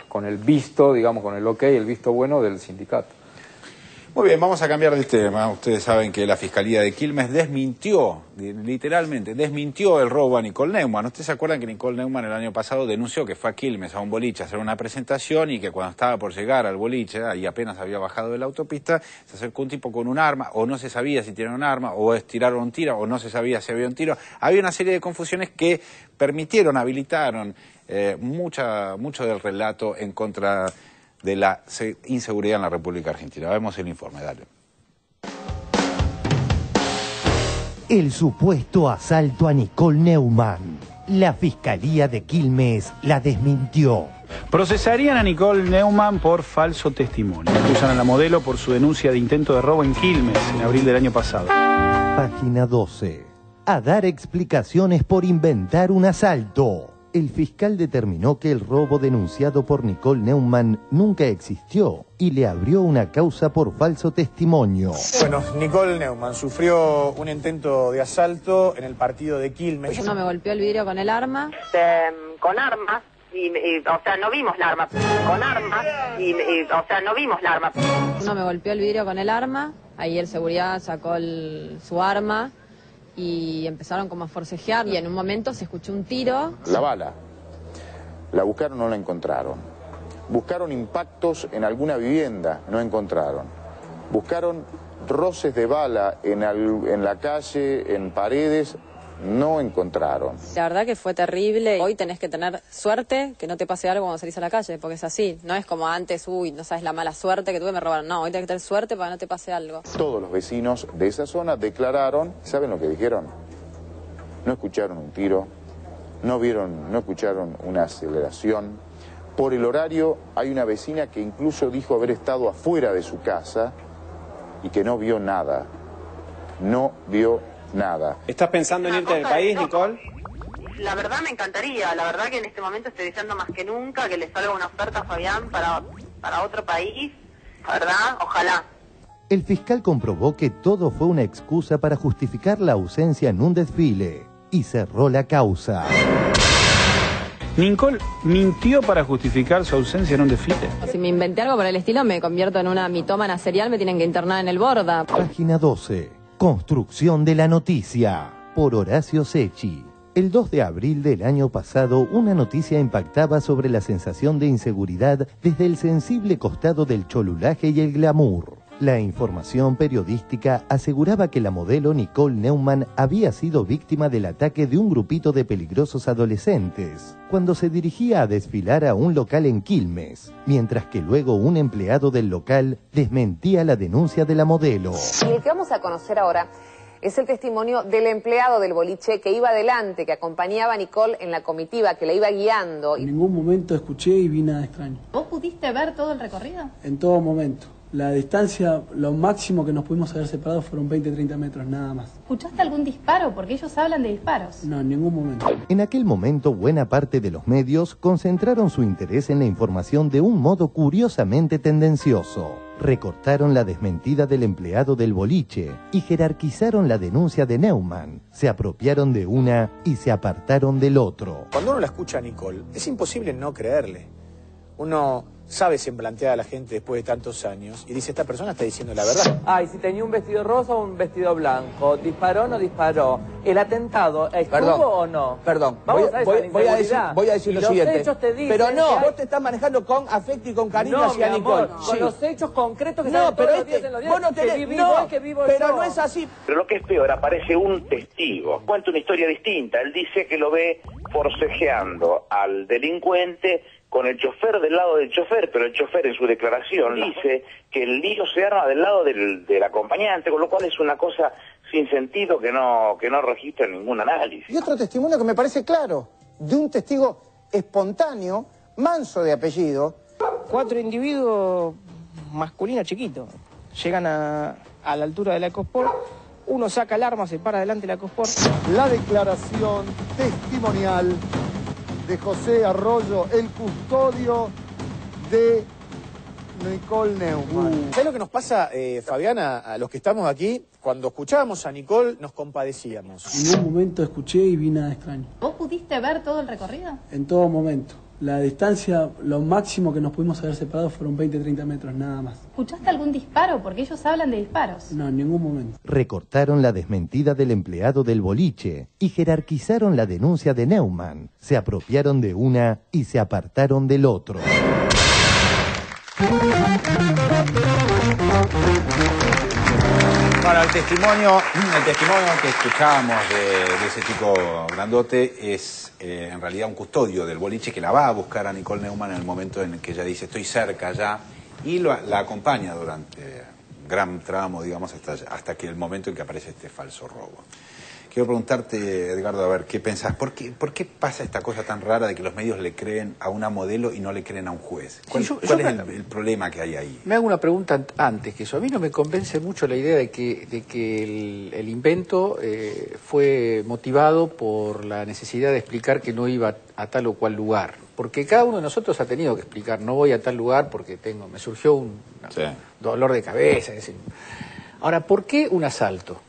con el visto, digamos, con el ok, el visto bueno del sindicato. Muy bien, vamos a cambiar de tema. Ustedes saben que la Fiscalía de Quilmes desmintió, literalmente, desmintió el robo a Nicole Neumann. ¿Ustedes se acuerdan que Nicole Neumann el año pasado denunció que fue a Quilmes a un boliche a hacer una presentación y que cuando estaba por llegar al boliche, ahí apenas había bajado de la autopista, se acercó un tipo con un arma, o no se sabía si tiene un arma, o tiraron un tiro, o no se sabía si había un tiro? Había una serie de confusiones que permitieron, habilitaron mucho del relato en contra de la inseguridad en la República Argentina. Vemos el informe, dale. El supuesto asalto a Nicole Neumann. La Fiscalía de Quilmes la desmintió. Procesarían a Nicole Neumann por falso testimonio. Acusan a la modelo por su denuncia de intento de robo en Quilmes en abril del año pasado. Página 12. A dar explicaciones por inventar un asalto. El fiscal determinó que el robo denunciado por Nicole Neumann nunca existió y le abrió una causa por falso testimonio. Bueno, Nicole Neumann sufrió un intento de asalto en el partido de Quilmes. Uno me golpeó el vidrio con el arma. Con armas, o sea, no vimos la arma. Con armas, o sea, no vimos la arma. Uno me golpeó el vidrio con el arma, ahí el seguridad sacó su arma y empezaron como a forcejear y en un momento se escuchó un tiro. La bala, la buscaron, no la encontraron. Buscaron impactos en alguna vivienda, no encontraron. Buscaron roces de bala en la calle, en paredes, no encontraron. La verdad que fue terrible. Hoy tenés que tener suerte que no te pase algo cuando salís a la calle, porque es así. No es como antes, no sabes la mala suerte que tuve, me robaron. No, hoy tenés que tener suerte para que no te pase algo. Todos los vecinos de esa zona declararon, ¿saben lo que dijeron? No escucharon un tiro, no escucharon una aceleración. Por el horario hay una vecina que incluso dijo haber estado afuera de su casa y que no vio nada. No vio nada. ¿Estás pensando en irte del país, Nicole? La verdad me encantaría, la verdad que en este momento estoy deseando más que nunca que le salga una oferta a Fabián para otro país, la verdad, ojalá. El fiscal comprobó que todo fue una excusa para justificar la ausencia en un desfile y cerró la causa. Nicole mintió para justificar su ausencia en un desfile. Si me inventé algo por el estilo, me convierto en una mitómana serial, me tienen que internar en el Borda. Página 12. Construcción de la noticia, por Horacio Secchi. El 2 de abril del año pasado, una noticia impactaba sobre la sensación de inseguridad desde el sensible costado del cholulaje y el glamour. La información periodística aseguraba que la modelo Nicole Neumann había sido víctima del ataque de un grupito de peligrosos adolescentes cuando se dirigía a desfilar a un local en Quilmes, mientras que luego un empleado del local desmentía la denuncia de la modelo. Y el que vamos a conocer ahora es el testimonio del empleado del boliche que iba adelante, que acompañaba a Nicole en la comitiva, que la iba guiando. En ningún momento escuché y vi nada extraño. ¿Vos pudiste ver todo el recorrido? En todo momento. La distancia, lo máximo que nos pudimos haber separado fueron 20-30 metros, nada más. ¿Escuchaste algún disparo? Porque ellos hablan de disparos. No, en ningún momento. En aquel momento, buena parte de los medios concentraron su interés en la información de un modo curiosamente tendencioso. Recortaron la desmentida del empleado del boliche y jerarquizaron la denuncia de Neumann. Se apropiaron de una y se apartaron del otro. Cuando uno la escucha a Nicole, es imposible no creerle. Uno sabe semblantear a la gente después de tantos años y dice, esta persona está diciendo la verdad. Ay, si tenía un vestido rosa o un vestido blanco, ¿disparó o no disparó? ¿El atentado estuvo o no? Perdón, Vamos voy a decir lo siguiente. Los hechos te dicen pero no, que vos te estás manejando con afecto y con cariño no, hacia Nicole. Amor, con los hechos concretos que no, salen pero todos los días en los diarios, vos no tenés, que viví no, yo, que vivo pero yo. no es así. Pero lo que es peor, aparece un testigo, cuenta una historia distinta. Él dice que lo ve forcejeando al delincuente con el chofer del lado del chofer, pero el chofer en su declaración dice que el lío se arma del lado del acompañante, con lo cual es una cosa sin sentido que no registra ningún análisis. Y otro testimonio que me parece claro, de un testigo espontáneo, Manso de apellido. 4 individuos masculinos chiquitos llegan a la altura de la Ecosport, uno saca el arma, se para delante de la Ecosport. La declaración testimonial de José Arroyo, el custodio de Nicole Neumann. ¿Sabés lo que nos pasa, Fabiana, a los que estamos aquí? Cuando escuchábamos a Nicole nos compadecíamos. En un momento escuché y vi nada extraño. ¿Vos pudiste ver todo el recorrido? En todo momento. La distancia, lo máximo que nos pudimos haber separado fueron 20-30 metros, nada más. ¿Escuchaste algún disparo? Porque ellos hablan de disparos. No, en ningún momento. Recortaron la desmentida del empleado del boliche y jerarquizaron la denuncia de Neumann. Se apropiaron de una y se apartaron del otro. Bueno, el testimonio que escuchábamos de ese chico grandote es en realidad un custodio del boliche que la va a buscar a Nicole Neumann en el momento en el que ella dice estoy cerca ya y la acompaña durante un gran tramo, digamos, hasta que el momento en que aparece este falso robo. Quiero preguntarte, Edgardo, a ver, ¿qué pensás? ¿Por qué pasa esta cosa tan rara de que los medios le creen a una modelo y no le creen a un juez? ¿Cuál es el problema que hay ahí? Me hago una pregunta antes que eso. A mí no me convence mucho la idea de que el invento fue motivado por la necesidad de explicar que no iba a tal o cual lugar. Porque cada uno de nosotros ha tenido que explicar, no voy a tal lugar porque me surgió un dolor de cabeza. Es decir. Ahora, ¿por qué un asalto?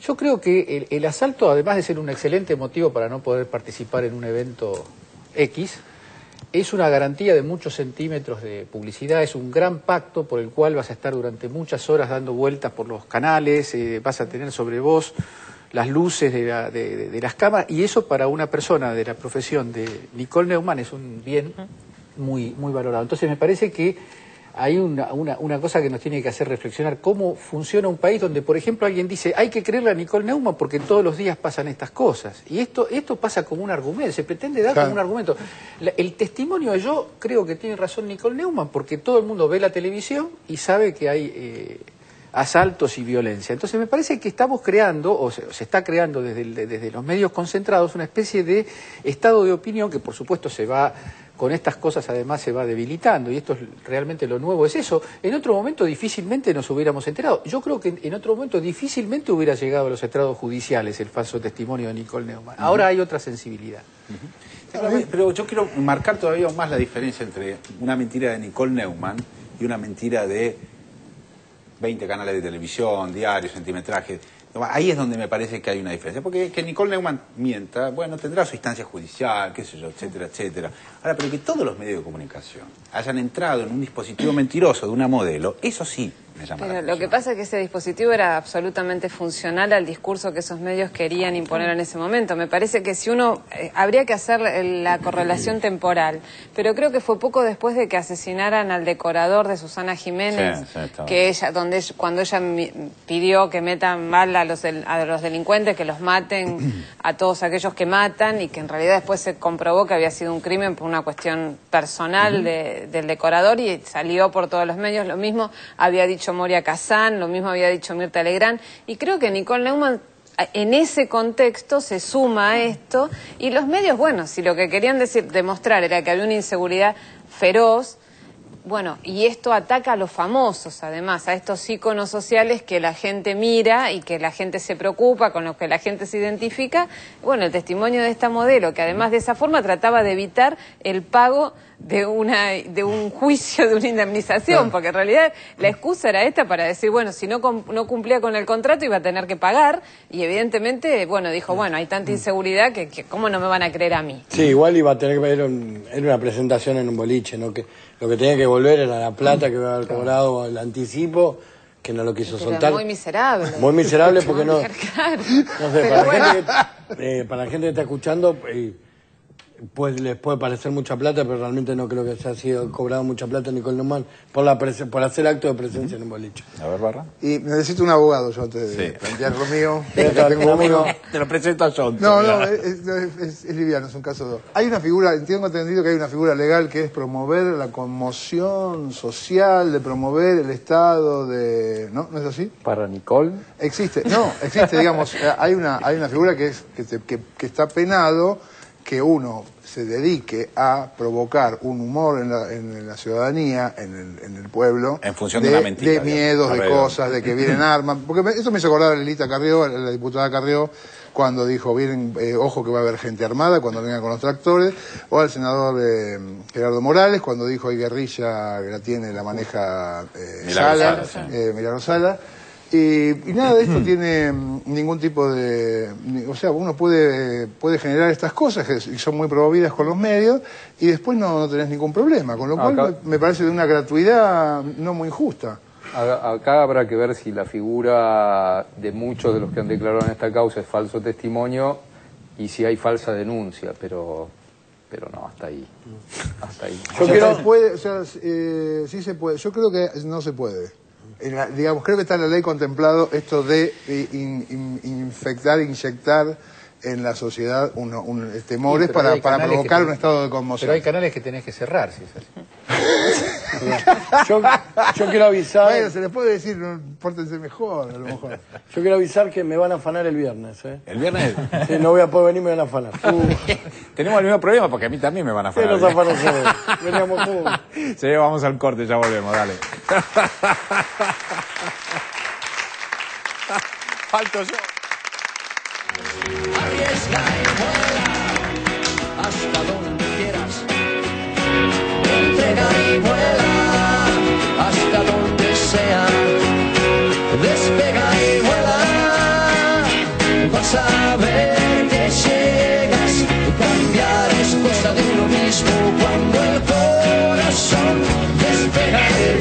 Yo creo que el asalto, además de ser un excelente motivo para no poder participar en un evento X, es una garantía de muchos centímetros de publicidad, es un gran pacto por el cual vas a estar durante muchas horas dando vueltas por los canales, vas a tener sobre vos las luces de las cámaras, y eso para una persona de la profesión de Nicole Neumann es un bien muy, muy valorado. Entonces me parece que hay una cosa que nos tiene que hacer reflexionar, cómo funciona un país donde, por ejemplo, alguien dice hay que creerle a Nicole Neumann porque todos los días pasan estas cosas. Y esto pasa como un argumento, se pretende dar como un argumento. El testimonio, yo creo que tiene razón Nicole Neumann porque todo el mundo ve la televisión y sabe que hay asaltos y violencia. Entonces me parece que estamos creando, o se está creando desde los medios concentrados, una especie de estado de opinión que por supuesto con estas cosas además se va debilitando, y esto es realmente lo nuevo, es eso. En otro momento difícilmente nos hubiéramos enterado. Yo creo que en otro momento difícilmente hubiera llegado a los estrados judiciales el falso testimonio de Nicole Neumann. Ahora hay otra sensibilidad. Pero yo quiero marcar todavía más la diferencia entre una mentira de Nicole Neumann y una mentira de 20 canales de televisión, diarios, centimetrajes. Ahí es donde me parece que hay una diferencia. Porque que Nicole Neumann mienta, bueno, tendrá su instancia judicial, qué sé yo, etcétera, etcétera. Ahora, pero que todos los medios de comunicación hayan entrado en un dispositivo mentiroso de una modelo, eso sí me llama la atención. Lo que pasa es que ese dispositivo era absolutamente funcional al discurso que esos medios querían imponer en ese momento. Me parece que si uno... habría que hacer la correlación temporal, pero creo que fue poco después de que asesinaran al decorador de Susana Jiménez, que cuando ella pidió que metan mal a los delincuentes, que los maten a todos aquellos que matan, y que en realidad después se comprobó que había sido un crimen por una cuestión personal del decorador, y salió por todos los medios. Lo mismo había dicho Moria Kazán, lo mismo había dicho Mirta Legrand, y creo que Nicole Neumann en ese contexto se suma a esto, y los medios, bueno, si lo que querían demostrar era que había una inseguridad feroz, bueno, y esto ataca a los famosos, además, a estos íconos sociales que la gente mira y que la gente se preocupa, con los que la gente se identifica. Bueno, el testimonio de esta modelo, que además de esa forma trataba de evitar el pago de un juicio, de una indemnización, porque en realidad la excusa era esta para decir, bueno, si no cumplía con el contrato iba a tener que pagar, y evidentemente, bueno, dijo, bueno, hay tanta inseguridad que ¿cómo no me van a creer a mí? Sí, igual iba a tener que ver, era una presentación en un boliche, ¿no? Que Lo que tenía que volver era la plata que iba a haber cobrado el anticipo, que no lo quiso soltar. Muy miserable. Muy miserable porque no... Claro. No sé, para la gente que está escuchando, pues les puede parecer mucha plata, pero realmente no creo que se haya sido cobrado mucha plata Nicole Neumann por hacer acto de presencia en un boliche. A ver, Barra. Y necesito un abogado yo antes de plantear lo mío. Tengo uno. Te lo presento a John. No, es liviano, es un caso. Hay una figura, tengo entendido que hay una figura legal que es promover la conmoción social, de promover el estado de... ¿No? ¿No es así? Para Nicole. Existe, digamos, hay una figura que está penado que uno se dedique a provocar un humor en la ciudadanía, en el pueblo, en función de una mentira, de miedos, de cosas, de que vienen armas, porque eso me hizo acordar a Lelita Carrió, la diputada Carrió, cuando dijo, vienen, ojo que va a haber gente armada cuando vengan con los tractores, o al senador Gerardo Morales, cuando dijo hay guerrilla que la tiene, la maneja Milagro Sala. Y nada de esto tiene ningún tipo de... O sea, uno puede generar estas cosas que son muy promovidas con los medios y después no tenés ningún problema, con lo cual me parece de una gratuidad no muy injusta. Acá habrá que ver si la figura de muchos de los que han declarado en esta causa es falso testimonio y si hay falsa denuncia, pero no, hasta ahí. Hasta ahí. Sí se puede. Yo creo que no se puede. Digamos, creo que está en la ley contemplado esto de inyectar en la sociedad temores para provocar un estado de conmoción. Pero hay canales que tenés que cerrar, si es así. Yo quiero avisar... Bueno, se les puede decir, pórtense mejor, a lo mejor. Yo quiero avisar que me van a afanar el viernes, ¿El viernes? Sí, no voy a poder venir, me van a afanar. Tenemos el mismo problema porque a mí también me van a afanar. Sí, nos afanan todos. Veníamos juntos. Sí, vamos al corte, ya volvemos, dale. Falto yo. Arriesga y vuela hasta donde quieras. Entrega y vuela hasta donde sea. Despega y vuela. Vas a ver que llegas. Cambiar es cosa de uno mismo cuando el corazón despega y